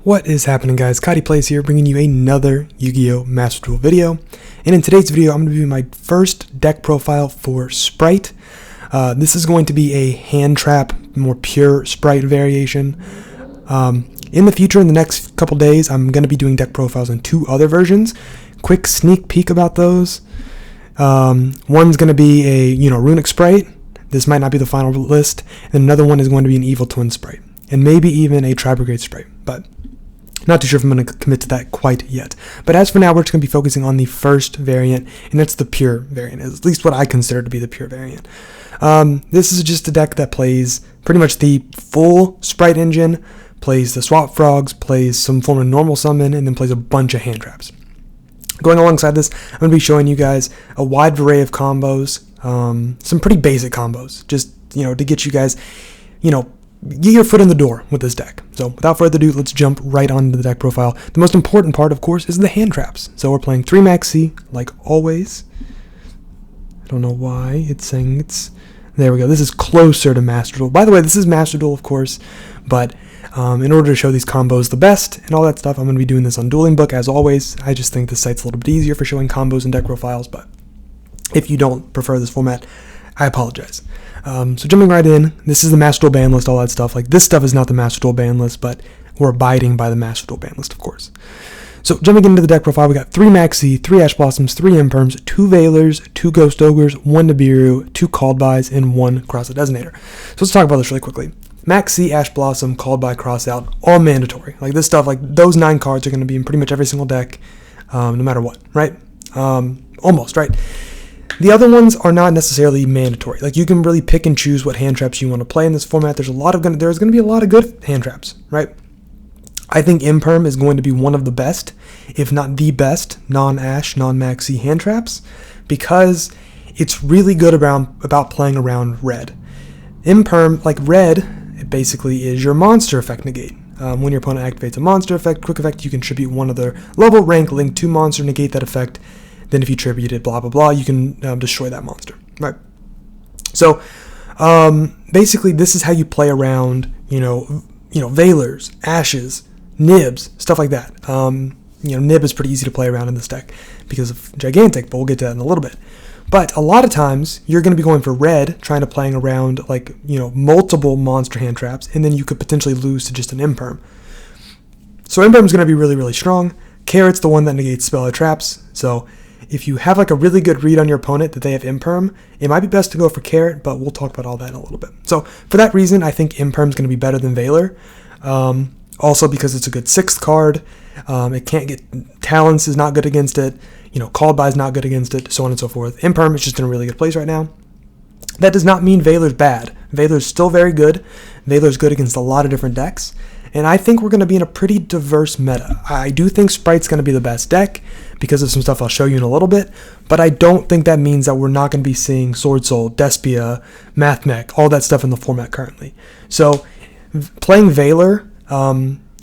What is happening, guys? Cody Plays here, bringing you another Yu-Gi-Oh! Master Duel video. And in today's video, I'm going to be doing my first deck profile for Sprite. This is going to be a hand trap, more pure Sprite variation. In the future, in the next couple days, I'm going to be doing deck profiles in two other versions. Quick sneak peek about those. One's going to be a runic Sprite. This might not be the final list. And another one is going to be an evil twin Sprite, and maybe even a Tri-Brigade Sprite, but not too sure if I'm going to commit to that quite yet. But as for now, we're just going to be focusing on the first variant, and that's the pure variant, at least what I consider to be the pure variant. This is just a deck that plays pretty much the full Sprite engine, plays the Swap Frogs, plays some form of normal summon, and then plays a bunch of hand traps. Going alongside this, I'm going to be showing you guys a wide array of combos, some pretty basic combos, just, to get you guys, get your foot in the door with this deck. So without further ado, let's jump right onto the deck profile. The most important part, of course, is the hand traps. So we're playing 3 Max C, like always. I don't know why it's saying it's... There we go. This is closer to Master Duel. By the way, this is Master Duel, of course, but in order to show these combos the best and all that stuff, I'm going to be doing this on Dueling Book, as always. I just think this site's a little bit easier for showing combos and deck profiles, but if you don't prefer this format, I apologize. So jumping right in, this is the Master Duel ban list, all that stuff. Like, this stuff is not the Master Duel ban list, but we're abiding by the Master Duel ban list, of course. So jumping into the deck profile, we got 3 Maxi, 3 Ash Blossoms, 3 Imperms, 2 Veilers, 2 Ghost Ogres, 1 Nibiru, 2 Called Bys, and 1 Cross-Out Designator. So let's talk about this really quickly. Maxi, Ash Blossom, Called By, Cross-Out, all mandatory. Like, this stuff, like, those 9 cards are going to be in pretty much every single deck, no matter what, right? Almost, right? The other ones are not necessarily mandatory. Like, you can really pick and choose what hand traps you want to play in this format. There's going to be a lot of good hand traps, right? I think Imperm is going to be one of the best, if not the best, non-Ash, non-Maxi hand traps, because it's really good about playing around red. Imperm, like red, it basically is your monster effect negate. When your opponent activates a monster effect, quick effect, you can tribute one of their level, rank, link to monster, negate that effect. Then if you tribute it, blah, blah, blah, you can destroy that monster, right? So, basically, this is how you play around, Veilers, Ashes, Nibs, stuff like that. Nib is pretty easy to play around in this deck because of Gigantic, but we'll get to that in a little bit. But a lot of times, you're going to be going for red, trying to playing around, multiple monster hand traps, and then you could potentially lose to just an Imperm. So Imperm is going to be really, really strong. Carrot's the one that negates spell or traps, so if you have a really good read on your opponent that they have Imperm, it might be best to go for Carrot, but we'll talk about all that in a little bit. So for that reason, I think Imperm is going to be better than Veiler. Also because it's a good 6th card. It can't get... Talents is not good against it. Called By is not good against it, so on and so forth. Imperm is just in a really good place right now. That does not mean Veiler's bad. Veiler's still very good. Veiler's good against a lot of different decks. And I think we're going to be in a pretty diverse meta. I do think Sprite's going to be the best deck because of some stuff I'll show you in a little bit, but I don't think that means that we're not going to be seeing Sword Soul, Despia, Mathmech, all that stuff in the format currently. So playing Veiler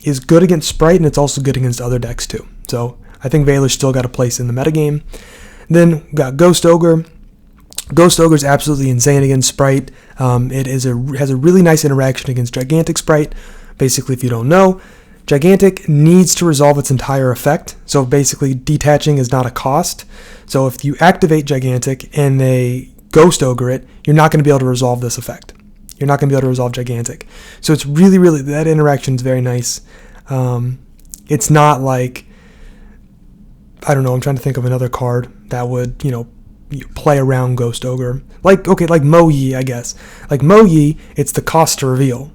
is good against Sprite, and it's also good against other decks too. So I think Veiler's still got a place in the metagame. Then we got Ghost Ogre. Ghost Ogre is absolutely insane against Sprite. It has a really nice interaction against Gigantic Sprite. Basically, if you don't know, Gigantic needs to resolve its entire effect. So basically, detaching is not a cost. So if you activate Gigantic and they Ghost Ogre it, you're not going to be able to resolve this effect. You're not going to be able to resolve Gigantic. So it's really, really, that interaction is very nice. It's not like, I don't know, I'm trying to think of another card that would, play around Ghost Ogre. Like Mo Yi, I guess. Like Mo Yi, it's the cost to reveal,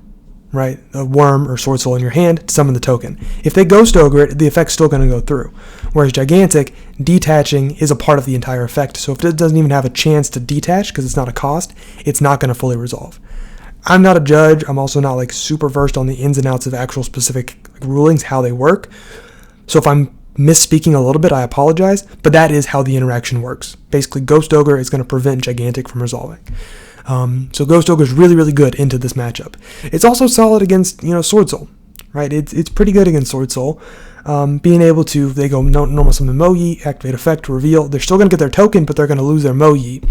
right? A worm or Sword Soul in your hand to summon the token. If they Ghost Ogre it, the effect's still going to go through. Whereas Gigantic, detaching is a part of the entire effect. So if it doesn't even have a chance to detach because it's not a cost, it's not going to fully resolve. I'm not a judge. I'm also not super versed on the ins and outs of actual specific rulings, how they work. So if I'm misspeaking a little bit, I apologize, but that is how the interaction works. Basically, Ghost Ogre is going to prevent Gigantic from resolving. So Ghost Ogre is really, really good into this matchup. It's also solid against, Sword Soul, right? It's pretty good against Sword Soul. Being able to, they go normal summon Mo Yi, activate effect, reveal. They're still going to get their token, but they're going to lose their Mo Yi.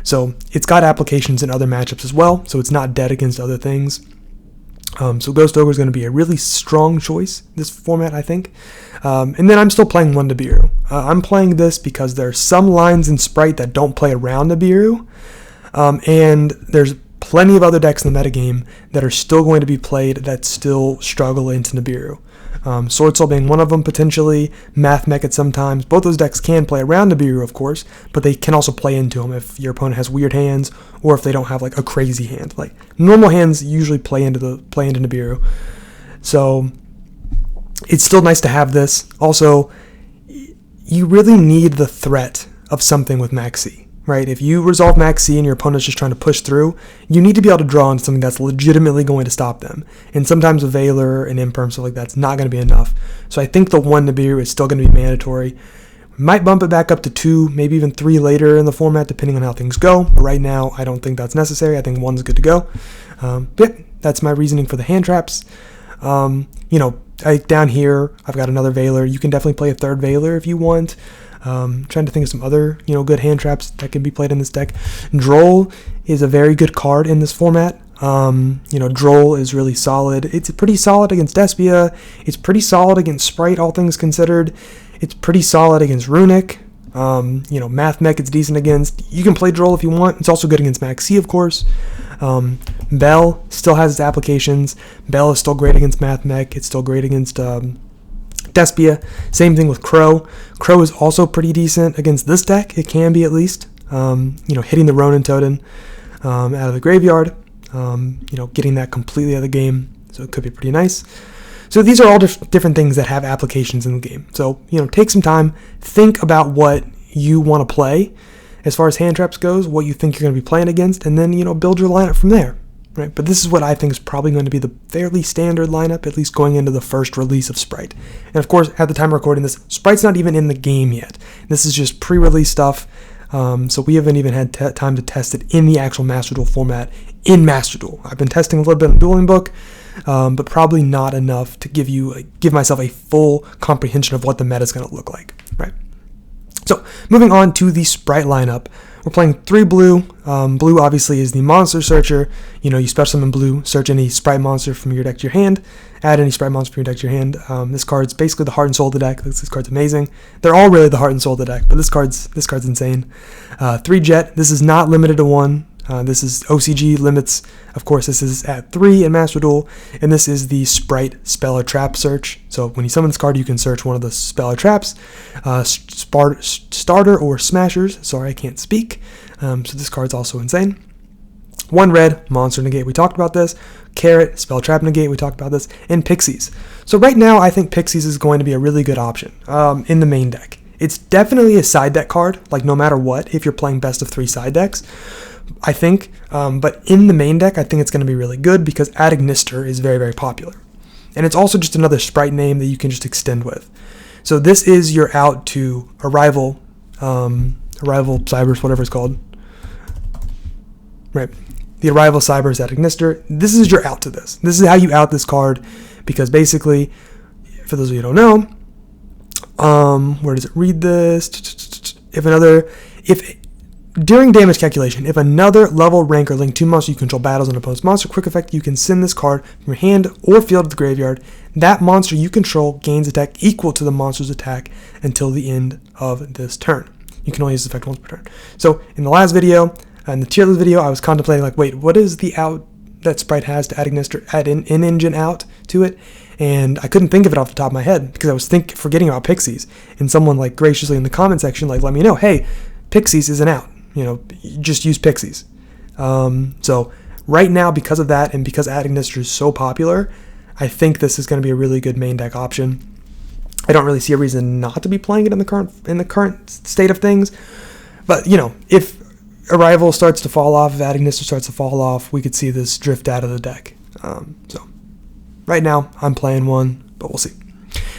So it's got applications in other matchups as well, so it's not dead against other things. So Ghost Ogre is going to be a really strong choice this format, I think. And then I'm still playing one Nibiru. I'm playing this because there are some lines in Sprite that don't play around Nibiru, and there's plenty of other decks in the metagame that are still going to be played that still struggle into Nibiru. Sword Soul being one of them, potentially. Math Mech at sometimes. Both those decks can play around Nibiru, of course, but they can also play into them if your opponent has weird hands or if they don't have like a crazy hand. Like normal hands usually play into Nibiru. So it's still nice to have this. Also, you really need the threat of something with Max C. Right? If you resolve Max C and your opponent's just trying to push through, you need to be able to draw into something that's legitimately going to stop them. And sometimes a Veiler and Imperm, stuff like that's not going to be enough. So I think the 1 Nibiru is still going to be mandatory. Might bump it back up to 2, maybe even 3 later in the format, depending on how things go. But right now, I don't think that's necessary. I think 1's good to go. But yeah, that's my reasoning for the hand traps. Down here, I've got another Veiler. You can definitely play a 3rd Veiler if you want. Trying to think of some other, good hand traps that can be played in this deck. Droll is a very good card in this format. Droll is really solid. It's pretty solid against Despia. It's pretty solid against Spright, all things considered. It's pretty solid against Runic. Math Mech it's decent against. You can play Droll if you want. It's also good against Max C, of course. Bell still has its applications. Bell is still great against Math Mech. It's still great against Despia. Same thing with Crow. Crow is also pretty decent against this deck. It can be, at least. Hitting the Ronin Totem out of the graveyard. Getting that completely out of the game. So it could be pretty nice. So these are all different things that have applications in the game. So, take some time. Think about what you want to play as far as hand traps goes, what you think you're going to be playing against, and then, build your lineup from there. Right? But this is what I think is probably going to be the fairly standard lineup, at least going into the first release of Spright. And of course, at the time of recording this, Sprite's not even in the game yet. This is just pre-release stuff, so we haven't even had time to test it in the actual Master Duel format in Master Duel. I've been testing a little bit in Dueling Book, but probably not enough to give myself a full comprehension of what the meta is going to look like. Right? So, moving on to the Spright lineup. We're playing 3 blue. Blue obviously is the monster searcher. You special summon blue, search any Spright monster from your deck to your hand, add any Spright monster from your deck to your hand. This card's basically the heart and soul of the deck. This card's amazing. They're all really the heart and soul of the deck, but this card's insane. 3 jet. This is not limited to 1. This is OCG limits. Of course, this is at 3 in Master Duel, and this is the Spright Spell or Trap search. So when you summon this card, you can search one of the spell or traps, starter or smashers. Sorry, I can't speak. So this card's also insane. 1 red, monster negate, we talked about this. Carrot, spell trap negate, we talked about this. And Pixies. So right now, I think Pixies is going to be a really good option in the main deck. It's definitely a side deck card, like no matter what, if you're playing best of 3 side decks. I think, but in the main deck, I think it's going to be really good because Adignister is very, very popular. And it's also just another Spright name that you can just extend with. So this is your out to Arrival Cybers, whatever it's called. Right. The Arrival Cybers Adignister. This is your out to this. This is how you out this card because basically, for those of you who don't know, where does it read this? During damage calculation, if another level, rank, or link 2 monsters you control battles an opponent's monster, quick effect, you can send this card from your hand or field to the graveyard. That monster you control gains attack equal to the monster's attack until the end of this turn. You can only use this effect once per turn. So in the last video, in the tier list video, I was contemplating wait, what is the out that Spright has to Adignister, add an in-engine out to it? And I couldn't think of it off the top of my head because I was forgetting about Pixies. And someone graciously in the comment section let me know, hey, Pixies is an out. Just use Pixies. So right now, because of that and because Adignister is so popular, I think this is going to be a really good main deck option. I don't really see a reason not to be playing it in the current state of things. But if Arrival starts to fall off, if Adignister starts to fall off, we could see this drift out of the deck. So right now, I'm playing 1, but we'll see.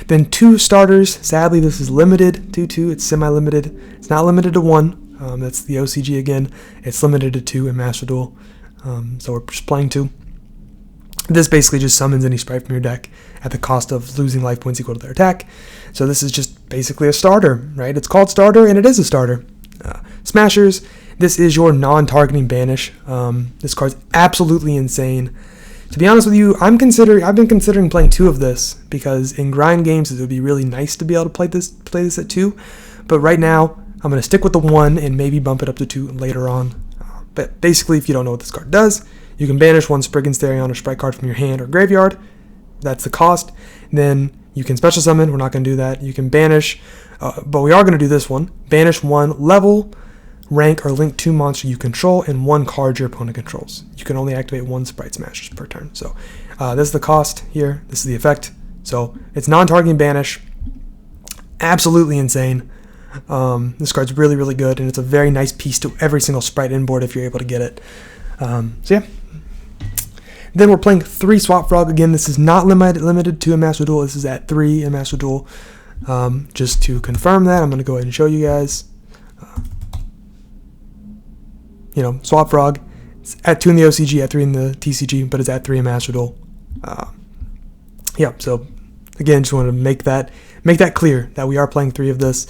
Then 2 starters. Sadly, this is limited to 2. It's semi-limited. It's not limited to 1. That's the OCG again. It's limited to 2 in Master Duel. So we're just playing 2. This basically just summons any Spright from your deck at the cost of losing life points equal to their attack. So this is just basically a starter, right? It's called starter, and it is a starter. Smashers. This is your non-targeting banish. This card's absolutely insane. To be honest with you, I've been considering playing 2 of this because in grind games it would be really nice to be able to play this at 2. But right now, I'm going to stick with the 1 and maybe bump it up to 2 later on. But basically, if you don't know what this card does, you can banish 1 Spriggan Stereon or Sprite card from your hand or graveyard. That's the cost. Then you can special summon. We're not going to do that. You can banish, but we are going to do this one. Banish 1 level, rank, or link 2 monster you control and 1 card your opponent controls. You can only activate 1 Sprite Smashers per turn. So this is the cost here. This is the effect. So it's non-targeting banish. Absolutely insane. This card's really, really good, and it's a very nice piece to every single Sprite inboard if you're able to get it. So yeah. Then we're playing 3 Swap Frog. Again, this is not limited to a Master Duel. This is at 3 in Master Duel. Just to confirm that, I'm going to go ahead and show you guys. Swap Frog. It's at 2 in the OCG, at 3 in the TCG, but it's at 3 in Master Duel. Yeah, so again, just wanted to make that clear that we are playing 3 of this.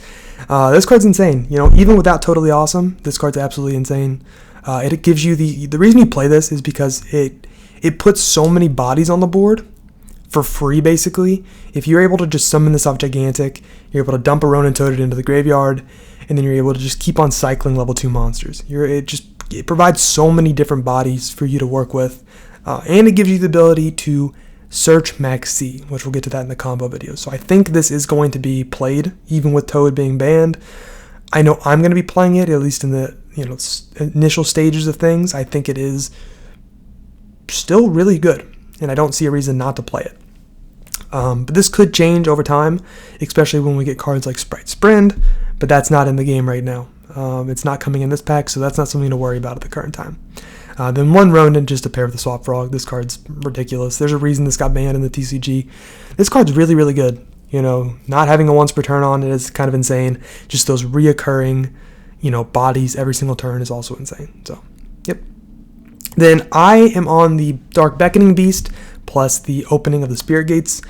This card's insane. Even without Totally Awesome, this card's absolutely insane. It gives you the reason you play this is because it puts so many bodies on the board for free, basically. If you're able to just summon this off Gigantic, you're able to dump a Ronin Toad into the graveyard, and then you're able to just keep on cycling level 2 monsters. It provides so many different bodies for you to work with, and it gives you the ability to search Max C, which we'll get to that in the combo video. So I think this is going to be played, even with Toad being banned. I know I'm going to be playing it, at least in the initial stages of things. I think it is still really good, and I don't see a reason not to play it. But this could change over time, especially when we get cards like Sprite Sprint, but that's not in the game right now. It's not coming in this pack, so that's not something to worry about at the current time. Then 1 Ronin just to pair with the Swap Frog. This card's ridiculous. There's a reason this got banned in the TCG. This card's really, really good. Not having a once per turn on it is kind of insane. Just those reoccurring, bodies every single turn is also insane. So, yep. Then I am on the Dark Beckoning Beast plus the opening of the Spirit Gates.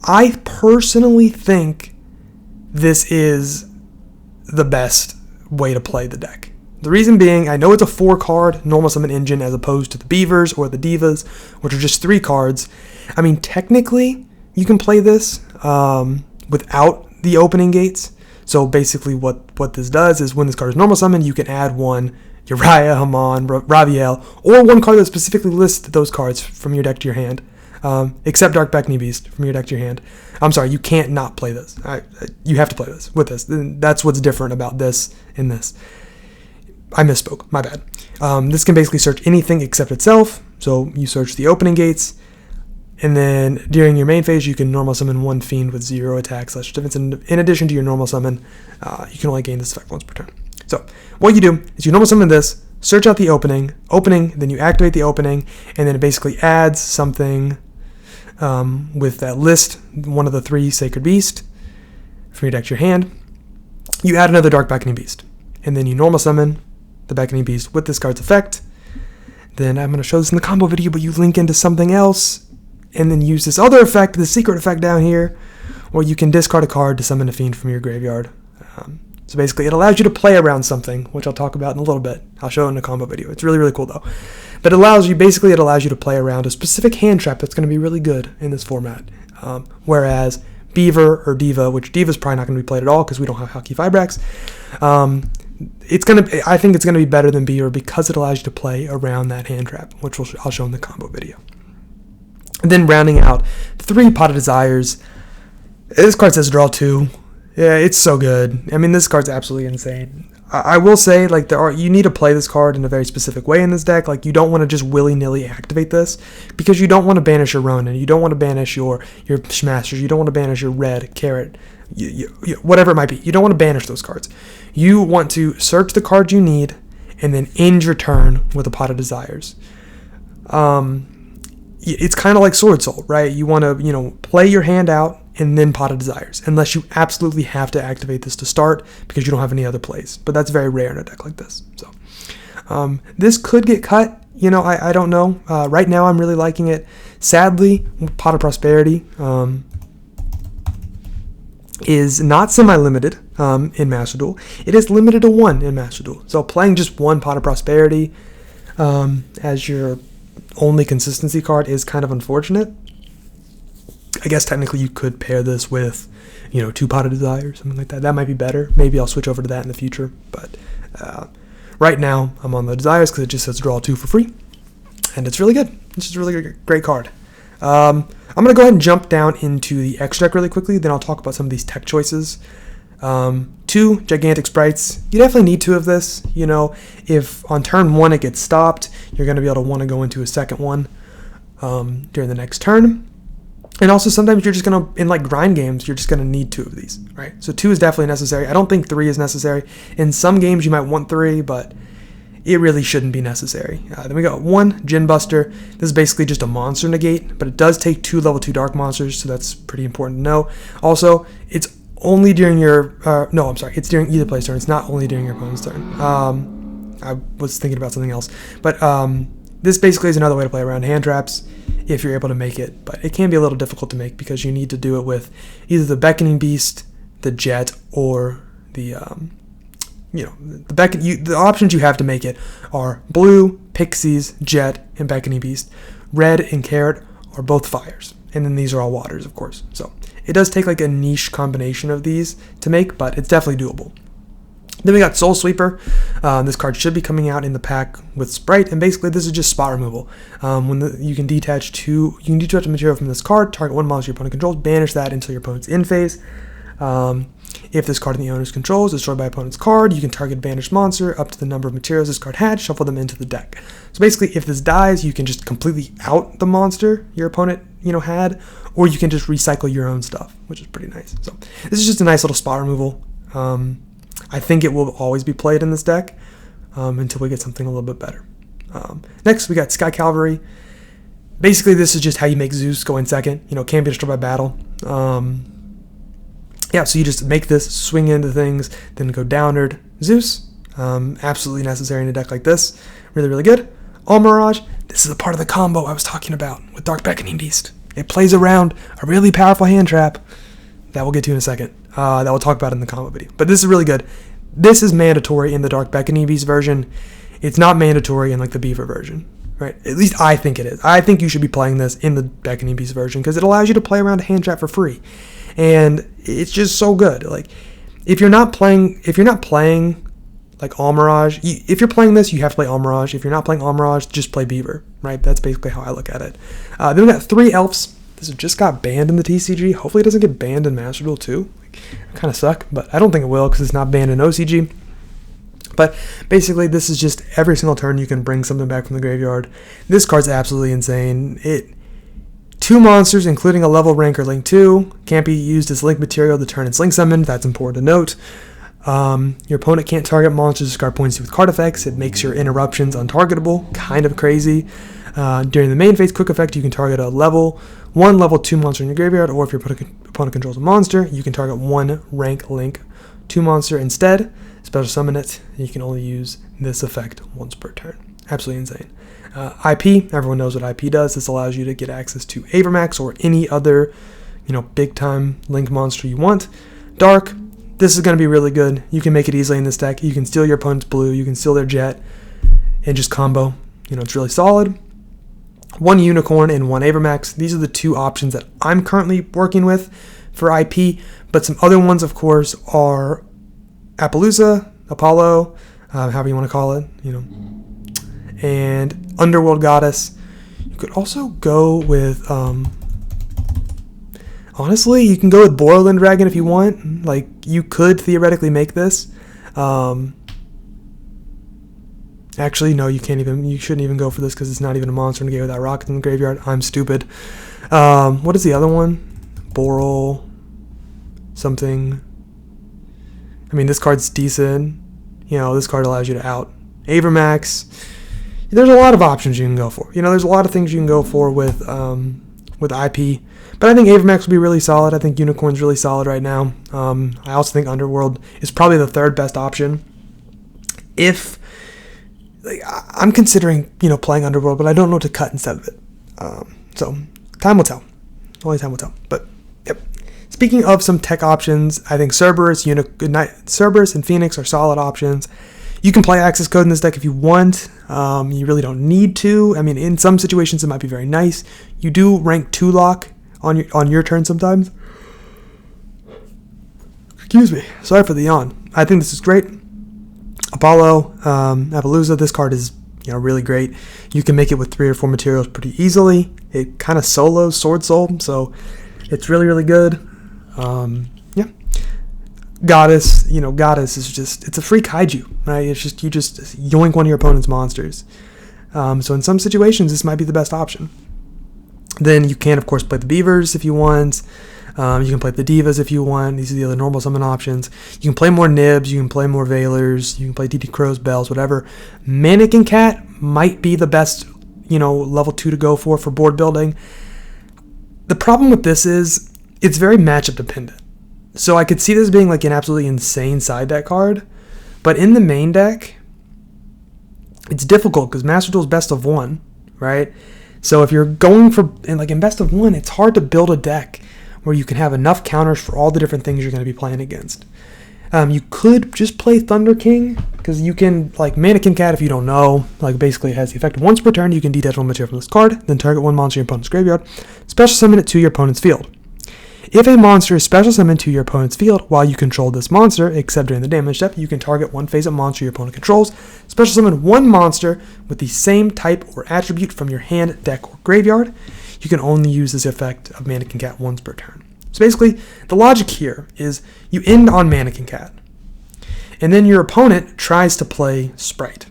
I personally think this is the best way to play the deck. The reason being, I know it's a 4-card normal summon engine as opposed to the Beavers or the Divas, which are just 3 cards. I mean, technically, you can play this without the opening gates. So basically what this does is when this card is normal summon, you can add 1 Uriah, Haman, Raviel, or 1 card that specifically lists those cards from your deck to your hand, except Dark Beckoning Beast from your deck to your hand. I'm sorry, you can't not play this. You have to play this with this. That's what's different about this and this. I misspoke, my bad. This can basically search anything except itself. So you search the opening gates, and then during your main phase, you can normal summon 1 Fiend with 0 attack/defense. And in addition to your normal summon, you can only gain this effect once per turn. So what you do is you normal summon this, search out the opening, then you activate the opening, and then it basically adds something with that list, one of the 3 Sacred Beast from your deck to your hand. You add another Dark Beckoning Beast, and then you normal summon the Beckoning Beast with this card's effect. Then I'm going to show this in the combo video, but you link into something else and then use this other effect, the secret effect down here, where you can discard a card to summon a Fiend from your graveyard. So basically, it allows you to play around something, which I'll talk about in a little bit. I'll show it in a combo video. It's really, really cool, though. But it allows you to play around a specific hand trap that's going to be really good in this format. Whereas Beaver or Diva, which Diva's probably not going to be played at all because we don't have Hockey Fibrax, I think it's going to be better than Beaver because it allows you to play around that hand trap, which I'll show in the combo video. And then rounding out 3 Pot of Desires. This card says draw 2. Yeah, it's so good. I mean, this card's absolutely insane. I will say, you need to play this card in a very specific way in this deck. You don't want to just willy-nilly activate this because you don't want to banish your Ronin. You don't want to banish your Smashers. You don't want to banish your Red, Carrot, whatever it might be. You don't want to banish those cards. You want to search the cards you need and then end your turn with a Pot of Desires. It's kind of like Sword Soul, right? You want to, play your hand out and then Pot of Desires, unless you absolutely have to activate this to start because you don't have any other plays. But that's very rare in a deck like this. So this could get cut. I don't know. Right now, I'm really liking it. Sadly, Pot of Prosperity is not semi-limited in Master Duel. It is limited to 1 in Master Duel. So playing just 1 Pot of Prosperity as your only consistency card is kind of unfortunate. I guess technically you could pair this with, 2 Pot of Desire or something like that. That might be better. Maybe I'll switch over to that in the future. But right now I'm on the Desires because it just says draw 2 for free. And it's really good. It's just a really great card. I'm going to go ahead and jump down into the extra deck really quickly. Then I'll talk about some of these tech choices. 2 gigantic sprites. You definitely need 2 of this. If on turn 1 it gets stopped, you're going to be able to want to go into a second one during the next turn. And also sometimes you're just going to, in like grind games, you're just going to need 2 of these, right? So 2 is definitely necessary. I don't think 3 is necessary. In some games you might want 3, but it really shouldn't be necessary. Then we got 1 Gin Buster. This is basically just a monster negate, but it does take 2 level 2 dark monsters, so that's pretty important to know. Also, it's only during your, it's during either player's turn. It's not only during your opponent's turn. I was thinking about something else. But this basically is another way to play around hand traps if you're able to make it. But it can be a little difficult to make because you need to do it with either the Beckoning Beast, the Jet, or the the options you have to make it are Blue, Pixies, Jet, and Beckoning Beast. Red and Carrot are both fires. And then these are all waters, of course. So it does take like a niche combination of these to make, but it's definitely doable. Then we got Soul Sweeper. This card should be coming out in the pack with Sprite, and basically this is just spot removal. You can detach a material from this card, target 1 monster your opponent controls, banish that until your opponent's in phase. If this card in the owner's control is destroyed by opponent's card, you can target banished monster up to the number of materials this card had, shuffle them into the deck. So basically, if this dies, you can just completely out the monster your opponent had, or you can just recycle your own stuff, which is pretty nice. So this is just a nice little spot removal. I think it will always be played in this deck until we get something a little bit better. Next, we got Sky Cavalry. Basically, this is just how you make Zeus go in second. Can't be destroyed by battle. So you just make this, swing into things, then go downward. Zeus, absolutely necessary in a deck like this. Really, really good. All Mirage, this is a part of the combo I was talking about with Dark Beckoning Beast. It plays around a really powerful hand trap that we'll get to in a second. That we'll talk about in the combo video. But this is really good. This is mandatory in the Dark Beckoning Beast version. It's not mandatory in like the Beaver version, right? At least I think it is. I think you should be playing this in the Beckoning Beast version because it allows you to play around a hand trap for free. And it's just so good. Like, if you're not playing like All Mirage, if you're playing this, you have to play All Mirage. If you're not playing All Mirage, just play Beaver, right? That's basically how I look at it. Then we got 3 Elves. This just got banned in the TCG. Hopefully it doesn't get banned in Master Duel too. Kind of suck, but I don't think it will because it's not banned in OCG. But basically, this is just every single turn you can bring something back from the graveyard. This card's absolutely insane. 2 monsters, including a level rank or link 2, can't be used as link material to turn its link summon. That's important to note. Your opponent can't target monsters discard points with card effects. It makes your interruptions untargetable. Kind of crazy. During the main phase quick effect, you can target a level 1, level 2 monster in your graveyard, or if your opponent controls a monster, you can target 1 rank link 2 monster instead. Special summon it. You can only use this effect once per turn. Absolutely insane. IP, everyone knows what IP does. This allows you to get access to Avermax or any other, big time link monster you want. Dark, this is going to be really good. You can make it easily in this deck. You can steal your opponent's blue, you can steal their jet, and just combo. It's really solid. 1 Unicorn and 1 Avermax. These are the 2 options that I'm currently working with for IP, but some other ones, of course, are Appaloosa, Apollo, however you want to call it, and Underworld Goddess. You could also go with, honestly, you can go with Borderland Dragon if you want. Like, you could theoretically make this. Actually, no, you shouldn't even go for this because it's not even a monster in the game without rockets in the graveyard. I'm stupid. What is the other one? Boral something. I mean, this card's decent. This card allows you to out Avermax. There's a lot of options you can go for. There's a lot of things you can go for with IP. But I think Avermax will be really solid. I think Unicorn's really solid right now. I also think Underworld is probably the 3rd best option. I'm considering, playing Underworld, but I don't know what to cut instead of it. So time will tell. Only time will tell. But yep. Speaking of some tech options, I think Cerberus and Phoenix are solid options. You can play access code in this deck if you want. You really don't need to. I mean, in some situations it might be very nice. You do rank 2 lock on your turn sometimes. Excuse me. Sorry for the yawn. I think this is great. Apollo, Appaloosa, this card is really great. You can make it with 3 or 4 materials pretty easily. It kind of solos Sword Soul, so it's really, really good. Yeah. Goddess, Goddess is just, it's a free kaiju, right? It's just, you just yoink one of your opponent's monsters. So in some situations, this might be the best option. Then you can, of course, play the Beavers if you want. You can play the Divas if you want. These are the other normal summon options. You can play more Nibs. You can play more Veilers. You can play DD Crows, Bells, whatever. Mannequin Cat might be the best, level 2 to go for board building. The problem with this is it's very matchup dependent. So I could see this being like an absolutely insane side deck card. But in the main deck, it's difficult because Master Duel is best of 1, right? So if you're going for, in best of 1, it's hard to build a deck where you can have enough counters for all the different things you're going to be playing against. You could just play Thunder King, because you can, Mannequin Cat, if you don't know, basically it has the effect of once per turn, you can detach one material from this card, then target one monster in your opponent's graveyard, special summon it to your opponent's field. If a monster is special summoned to your opponent's field while you control this monster, except during the damage step, you can target one face-up monster your opponent controls, special summon one monster with the same type or attribute from your hand, deck, or graveyard. You can only use this effect of Mannequin Cat once per turn. So basically, the logic here is you end on Mannequin Cat, and then your opponent tries to play Sprite.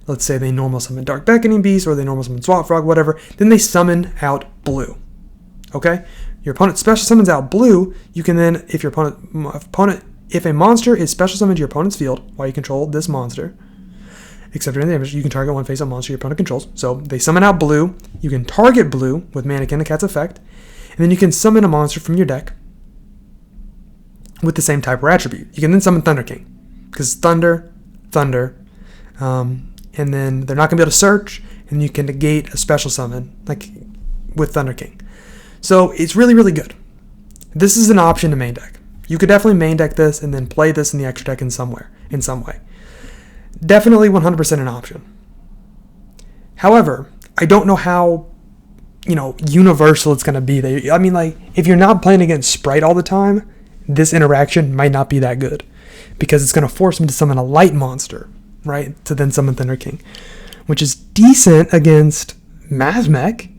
Let's say they normal summon Dark Beckoning Beast, or they normal summon Swamp Frog, whatever. Then they summon out Blue. Okay? Your opponent special summons out Blue. You can then, if a monster is special summoned to your opponent's field while you control this monster, except during the damage, you can target one face-up monster your opponent controls. So they summon out Blue. You can target Blue with Mannequin Cat's effect, and then you can summon a monster from your deck with the same type or attribute. You can then summon Thunder King, because Thunder, and then they're not going to be able to search, and you can negate a special summon, with Thunder King. So it's really, really good. This is an option to main deck. You could definitely main deck this and then play this in the extra deck in some way. Definitely 100% an option. However, I don't know how, universal it's going to be. If you're not playing against Spright all the time, this interaction might not be that good, because it's going to force me to summon a light monster, right, to then summon Thunder King, which is decent against Mazmech,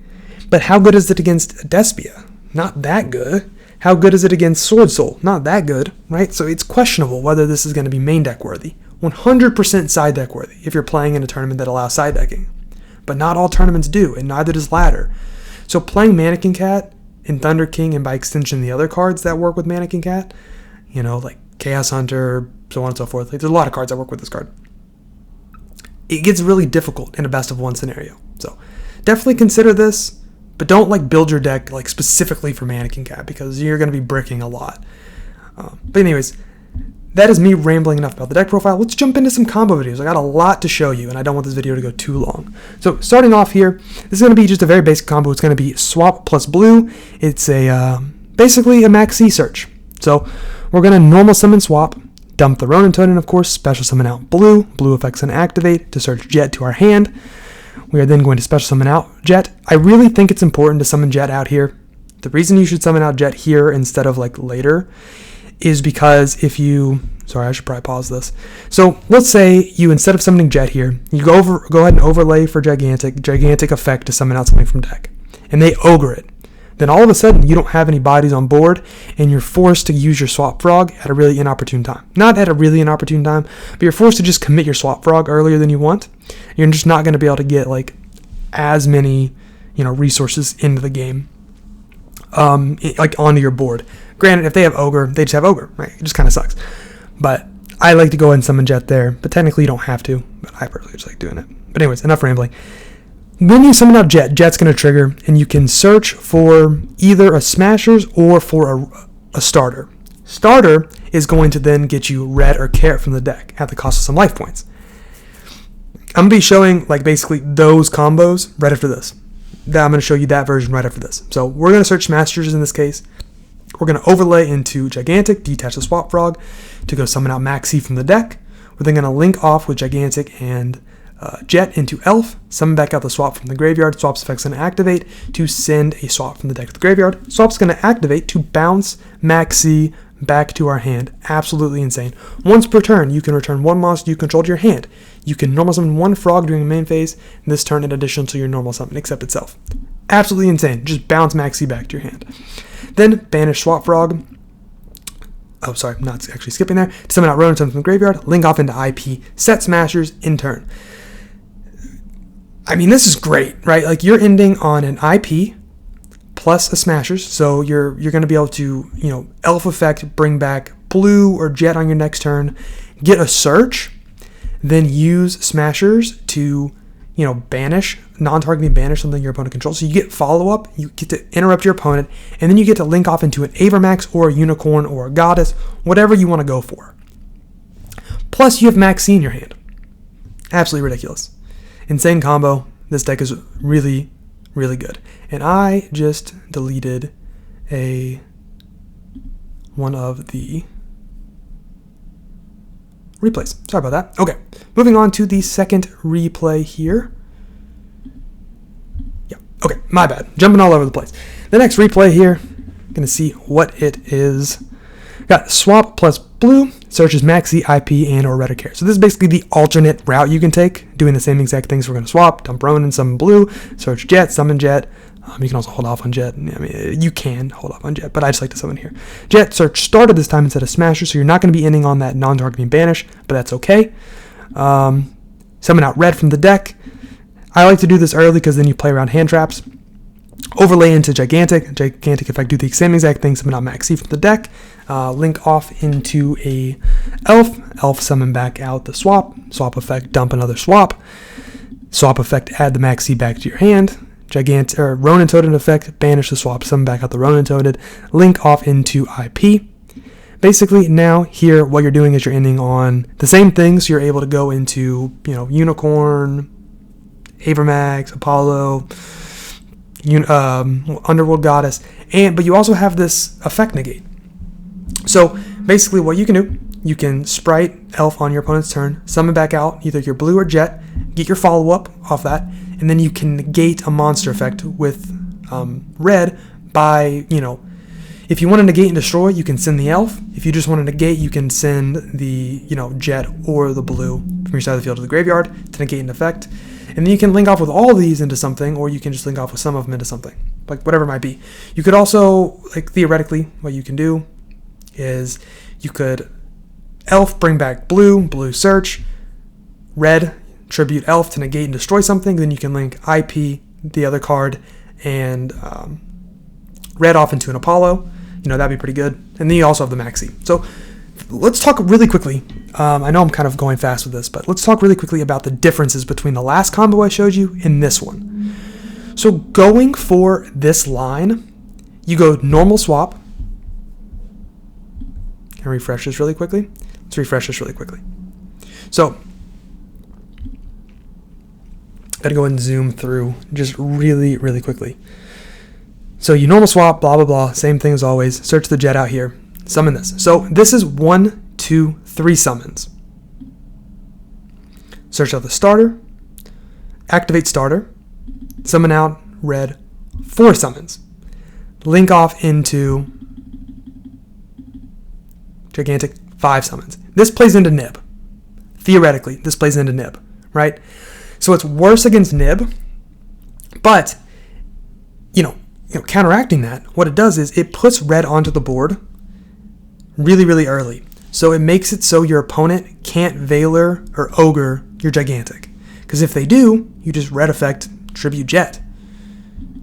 but how good is it against Despia? Not that good. How good is it against Sword Soul? Not that good, right? So it's questionable whether this is going to be main deck worthy. 100% side deck worthy if you're playing in a tournament that allows side decking. But not all tournaments do, and neither does Ladder. So playing Mannequin Cat and Thunder King, and by extension the other cards that work with Mannequin Cat, like Chaos Hunter, so on and so forth. There's a lot of cards that work with this card. It gets really difficult in a best of 1 scenario. So definitely consider this. But don't build your deck specifically for Mannequin Cat, because you're going to be bricking a lot. But anyways, that is me rambling enough about the deck profile. Let's jump into some combo videos. I got a lot to show you, and I don't want this video to go too long. So starting off here, this is going to be just a very basic combo. It's going to be Swap plus Blue. It's basically a Max C search. So we're going to normal summon Swap, dump the Ronin Totem, and of course special summon out Blue. Blue effects going to activate to search Jet to our hand. We are then going to special summon out Jet. I really think it's important to summon Jet out here. The reason you should summon out Jet here instead of later is because if you... Sorry, I should probably pause this. So let's say you, instead of summoning Jet here, you go ahead and overlay for Gigantic effect to summon out something from deck. And they ogre it. Then all of a sudden you don't have any bodies on board, and you're forced to use your Swap Frog at a really inopportune time. Not at a really inopportune time, but you're forced to just commit your Swap Frog earlier than you want. You're just not going to be able to get as many resources into the game onto your board. Granted, if they have Ogre, they just have Ogre, right? It just kind of sucks. But I like to go ahead and summon Jet there, but technically you don't have to, but I personally just like doing it. But anyways, enough rambling. When you summon out Jet, Jet's going to trigger, and you can search for either a Smashers or for a Starter. Starter is going to then get you Red or Carrot from the deck at the cost of some life points. I'm going to be showing basically those combos right after this. I'm going to show you that version right after this. So we're going to search Smashers in this case. We're going to overlay into Gigantic, detach the Swap Frog to go summon out Maxi from the deck. We're then going to link off with Gigantic and Jet into Elf, summon back out the swap from the graveyard. Swap's effect's going to activate to send a swap from the deck to the graveyard. Swap's going to activate to bounce Maxi back to our hand. Absolutely insane. Once per turn, you can return one monster you control to your hand. You can normal summon one frog during the main phase, this turn in addition to your normal summon, except itself. Absolutely insane. Just bounce Maxi back to your hand. Then banish Swap Frog. Oh, sorry, I'm not actually skipping there. To summon out Ronin from the graveyard, link off into IP, set Smashers in turn. I mean, this is great, right? Like, you're ending on an IP plus a Smashers, so you're going to be able to, Elf effect, bring back Blue or Jet on your next turn, get a Search, then use Smashers to, banish, non-targeting banish something your opponent controls. So you get follow-up, you get to interrupt your opponent, and then you get to link off into an Avermax or a Unicorn or a Goddess, whatever you want to go for. Plus, you have Maxi in your hand. Absolutely ridiculous. Insane combo. This deck is really, really good. And I just deleted one of the replays. Sorry about that. Okay, moving on to the second replay here. Yeah, okay, my bad. Jumping all over the place. The next replay here, gonna see what it is. Got swap plus blue, searches Maxi, IP, and or Red or Care. So this is basically the alternate route you can take, doing the same exact things. We're gonna swap, dump Ronin, summon blue, search Jet, summon Jet. You can also hold off on Jet. I mean, you can hold off on Jet, but I just like to summon here. Jet, search started this time instead of Smasher, so you're not going to be ending on that non-targeting banish, but that's okay. Summon out Red from the deck. I like to do this early because then you play around hand traps. Overlay into Gigantic. Gigantic effect, do the same exact thing, summon out Maxi from the deck. Link off into a Elf. Elf, summon back out the swap. Swap effect, dump another swap. Swap effect, add the Maxi back to your hand. Ronin Toaded effect, banish the swap, summon back out the Ronin Toaded, link off into IP. Basically, now here, what you're doing is you're ending on the same things. You're able to go into, Unicorn, Avermax, Apollo, Underworld Goddess, but you also have this effect negate. So basically, what you can do, you can Sprite Elf on your opponent's turn, summon back out either your blue or Jet, get your follow-up off that, and then you can negate a monster effect with Red by, if you want to negate and destroy, you can send the Elf. If you just want to negate, you can send the, Jet or the blue from your side of the field to the graveyard to negate an effect. And then you can link off with all of these into something, or you can just link off with some of them into something, like whatever it might be. You could also, theoretically, what you can do is you could Elf, bring back blue search, Red, tribute Elf to negate and destroy something, then you can link IP, the other card, and Red off into an Apollo. That'd be pretty good. And then you also have the Maxi. So let's talk really quickly. I know I'm kind of going fast with this, but let's talk really quickly about the differences between the last combo I showed you and this one. So going for this line, you go normal swap. Can I refresh this really quickly? Let's refresh this really quickly. So gotta go and zoom through just really, really quickly. So you normal swap, blah, blah, blah, same thing as always. Search the Jet out here, summon this. So this is 1, 2, 3 summons. Search out the starter, activate starter, summon out Red, 4 summons. Link off into Gigantic, 5 summons. This plays into Nib. Theoretically, this plays into Nib, right? So it's worse against Nib, but, counteracting that, what it does is it puts Red onto the board really, really early. So it makes it so your opponent can't Veiler or Ogre your Gigantic. Because if they do, you just Red effect tribute Jet.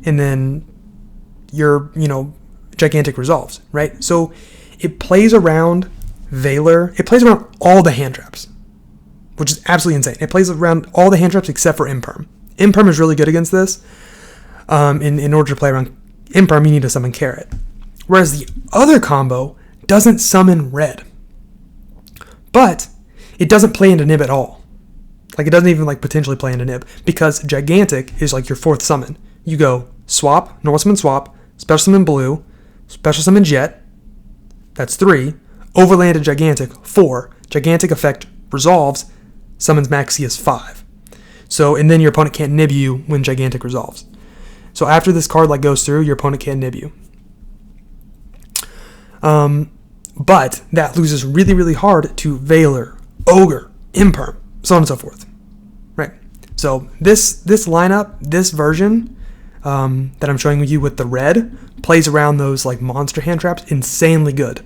And then your, Gigantic resolves, right? So it plays around Veiler. It plays around all the hand traps, which is absolutely insane. It plays around all the hand traps except for Imperm. Imperm is really good against this. In order to play around Imperm, you need to summon Carrot. Whereas the other combo doesn't summon Red. But it doesn't play into Nib at all. It doesn't even potentially play into Nib, because Gigantic is your 4th summon. You go swap, normal summon swap, special summon blue, special summon Jet. That's 3. Overlay into Gigantic, 4. Gigantic effect resolves, summons Maxi as 5. So, and then your opponent can't nib you when Gigantic resolves. So after this card like goes through, your opponent can't nib you. But that loses really, really hard to Veiler, Ogre, Imperm, so on and so forth. Right. So this lineup, this version that I'm showing you with the red, plays around those like monster hand traps insanely good.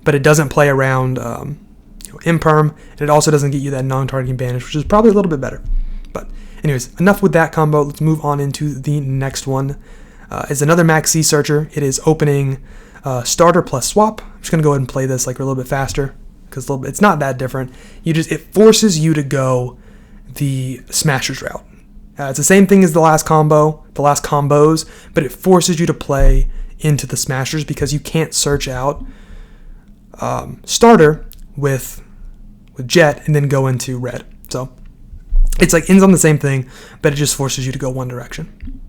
But it doesn't play around Imperm, and it also doesn't get you that non-targeting banish, which is probably a little bit better. But anyways, enough with that combo. Let's move on into the next one. It's another Maxi Searcher. It is opening starter plus swap. I'm just gonna go ahead and play this like a little bit faster because it's not that different. It forces you to go the Smashers route. It's the same thing as the last combos, but it forces you to play into the Smashers because you can't search out starter with Jet and then go into red. So it's like ends on the same thing, but it just forces you to go one direction.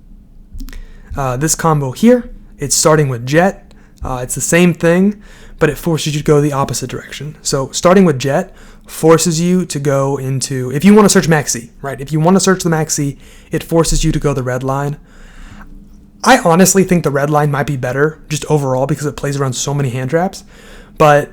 This combo here, it's starting with Jet. It's the same thing, but it forces you to go the opposite direction. So starting with Jet forces you to go into, if you want to search Maxi, right? If you want to search the Maxi, it forces you to go the red line. I honestly think the red line might be better just overall because it plays around so many hand traps, but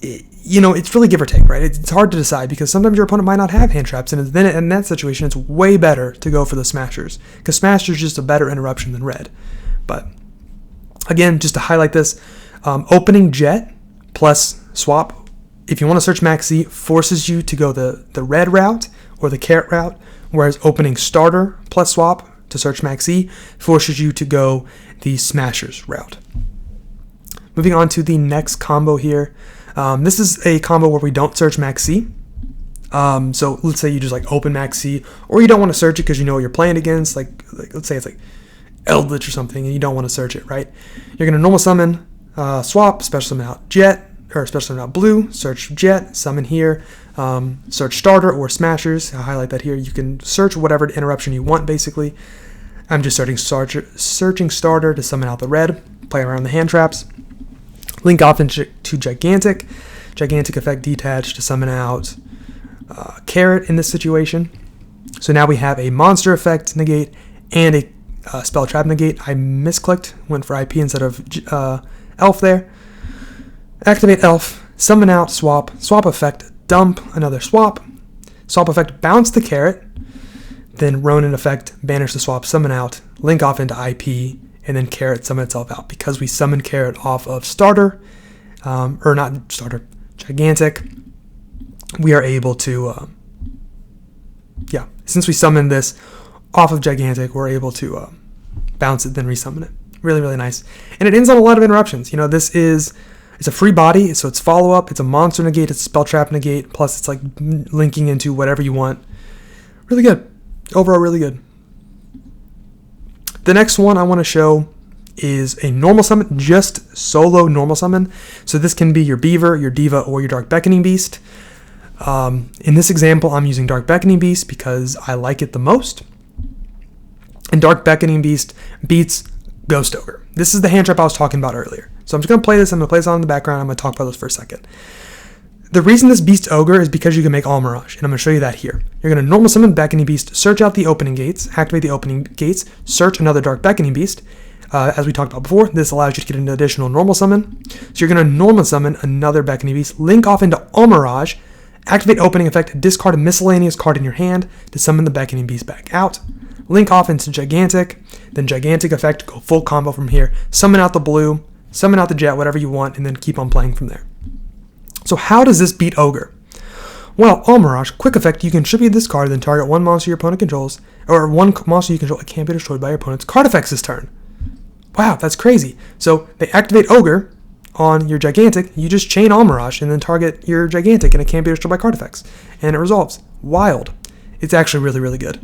it's really give or take, right? It's hard to decide because sometimes your opponent might not have hand traps, and then in that situation, it's way better to go for the Smashers because Smashers is just a better interruption than red. But again, just to highlight this, opening Jet plus swap, if you want to search Maxi, forces you to go the red route or the carrot route, whereas opening starter plus swap to search Maxi forces you to go the Smashers route. Moving on to the next combo here. This is a combo where we don't search Maxi. So let's say you just like open Maxi, or you don't want to search it because you know what you're playing against. Like let's say it's like Eldritch or something, and you don't want to search it, right? You're gonna normal summon, swap, special summon out Jet, or special summon out Blue, search Jet, summon here, search starter or Smashers. I'll highlight that here. You can search whatever interruption you want, basically. I'm just searching starter to summon out the red, play around the hand traps. Link off into Gigantic effect detach to summon out Carrot in this situation. So now we have a monster effect negate and a spell trap negate. I misclicked, went for IP instead of Elf there. Activate Elf, summon out swap effect, dump another swap effect, bounce the Carrot, then Ronin effect, banish the swap, summon out, link off into IP, and then Carrot summon itself out. Because we summon Carrot off of starter, or not starter, Gigantic, we are able to, since we summoned this off of Gigantic, we're able to bounce it, then resummon it. Really, really nice. And it ends on a lot of interruptions. It's a free body, so it's follow-up, it's a monster negate, it's a spell trap negate, plus it's like linking into whatever you want. Really good. Overall, really good. The next one I want to show is a normal summon, just solo normal summon. So this can be your Beaver, your Diva, or your Dark Beckoning Beast. In this example, I'm using Dark Beckoning Beast because I like it the most. And Dark Beckoning Beast beats Ghost Ogre. This is the hand trap I was talking about earlier. So I'm just going to play this. I'm going to play this on in the background. I'm going to talk about this for a second. The reason this beats Ogre is because you can make All Mirage, and I'm going to show you that here. You're going to normal summon Beckoning Beast, search out the opening gates, activate the opening gates, search another Dark Beckoning Beast. As we talked about before, this allows you to get an additional normal summon. So you're going to normal summon another Beckoning Beast, link off into All Mirage, activate opening effect, discard a miscellaneous card in your hand to summon the Beckoning Beast back out. Link off into Gigantic, then Gigantic effect, go full combo from here, summon out the Blue, summon out the Jet, whatever you want, and then keep on playing from there. So how does this beat Ogre? Well, All Mirage, quick effect, you can tribute this card, then target one monster your opponent controls, or one monster you control, it can't be destroyed by your opponent's card effects this turn. Wow, that's crazy. So they activate Ogre on your Gigantic, you just chain All Mirage, and then target your Gigantic, and it can't be destroyed by card effects. And it resolves. Wild. It's actually really, really good.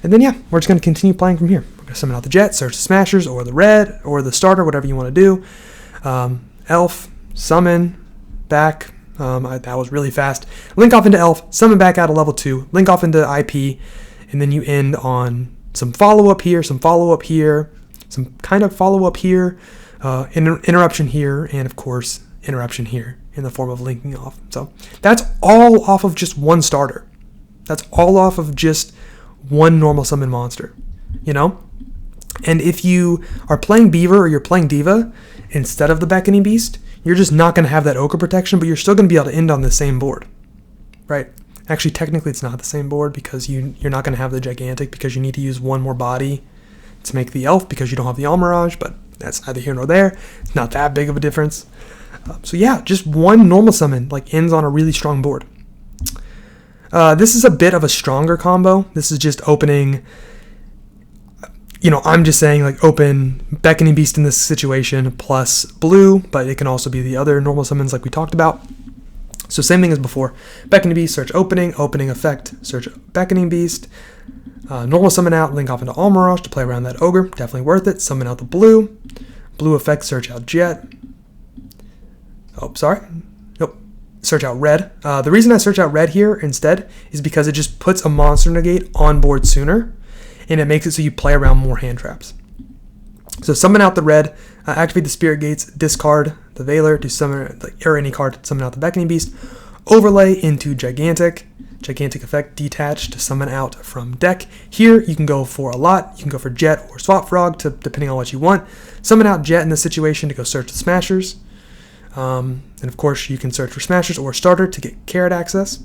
And then, we're just going to continue playing from here. We're going to summon out the Jet, search the Smashers, or the Red, or the Starter, whatever you want to do. Elf, summon, back. That was really fast. Link off into Elf, summon back out of level 2, link off into IP, and then you end on some follow-up here, some kind of follow-up here, interruption here, and of course, interruption here. in the form of linking off. So that's all off of just one starter. That's all off of just one normal summon monster, you know? And if you are playing Beaver or you're playing Diva instead of the Beckoning Beast, you're just not going to have that Ogre protection, but you're still going to be able to end on the same board, right? Actually, technically, it's not the same board because you're not going to have the Gigantic because you need to use one more body to make the Elf because you don't have the Almirage, but that's neither here nor there. It's not that big of a difference. So yeah, just one normal summon like ends on a really strong board. This is a bit of a stronger combo. This is just opening, you know, I'm just saying like open Beckoning Beast in this situation plus blue, but it can also be the other normal summons like we talked about. So same thing as before. Beckoning Beast, search opening effect, search Beckoning Beast. Normal summon out, link off into Almirage to play around that Ogre. Definitely worth it. Summon out the blue. Blue effect, search out Jet. Oh, sorry. Nope. Search out red. The reason I search out red here instead is because it just puts a monster negate on board sooner, and it makes it so you play around more hand traps. So summon out the red, activate the Spirit Gates, discard the Veiler to summon, or any card to summon out the Beckoning Beast, overlay into Gigantic effect, detach to summon out from deck. Here you can go for a lot. You can go for Jet or Swap Frog, depending on what you want. Summon out Jet in this situation to go search the Smashers. And of course you can search for Smashers or Starter to get Carrot access.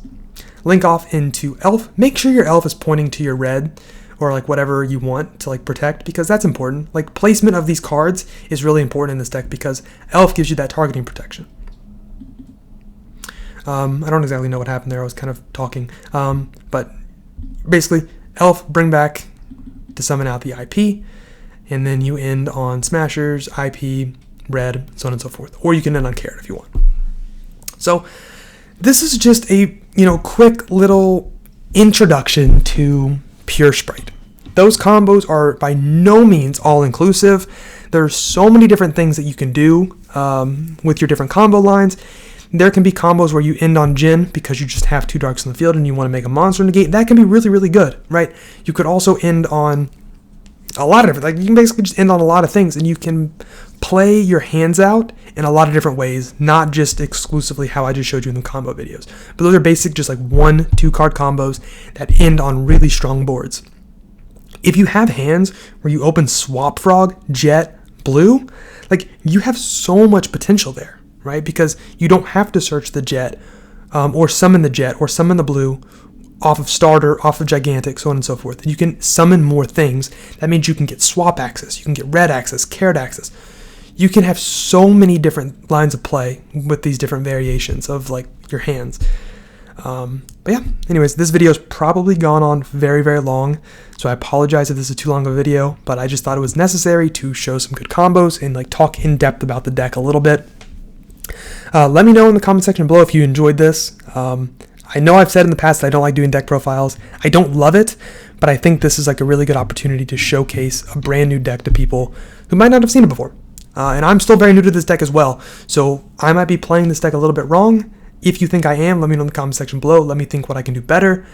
Link off into Elf. Make sure your Elf is pointing to your red or like whatever you want to like protect, because that's important. Like placement of these cards is really important in this deck because Elf gives you that targeting protection. I don't exactly know what happened there. I was kind of talking. But basically, Elf, bring back to summon out the IP, and then you end on Smashers, IP, red, so on and so forth. Or you can end on Carrot if you want. So this is just a quick little introduction to pure Sprite. Those combos are by no means all inclusive. There's so many different things that you can do with your different combo lines. There can be combos where you end on Jin because you just have 2 darks in the field and you want to make a monster negate. That can be really, really good, right? You could also end on a lot of different, you can basically just end on a lot of things, and you can play your hands out in a lot of different ways, not just exclusively how I just showed you in the combo videos. But those are basic, just like 1-2 card combos that end on really strong boards. If you have hands where you open Swap Frog, Jet, Blue, like you have so much potential there, right? Because you don't have to search the Jet or summon the Jet or summon the Blue off of Starter, off of Gigantic, so on and so forth. You can summon more things. That means you can get swap access, you can get red access, carrot access. You can have so many different lines of play with these different variations of like your hands. But yeah, anyways, this video has probably gone on very, very long, so I apologize if this is too long of a video, but I just thought it was necessary to show some good combos and like talk in depth about the deck a little bit. Let me know in the comment section below if you enjoyed this. I know I've said in the past that I don't like doing deck profiles. I don't love it, but I think this is like a really good opportunity to showcase a brand new deck to people who might not have seen it before. And I'm still very new to this deck as well, so I might be playing this deck a little bit wrong. If you think I am, let me know in the comment section below. Let me think what I can do better.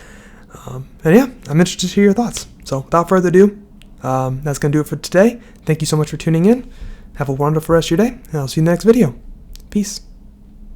And yeah, I'm interested to hear your thoughts. So without further ado, that's going to do it for today. Thank you so much for tuning in. Have a wonderful rest of your day, and I'll see you in the next video. Peace.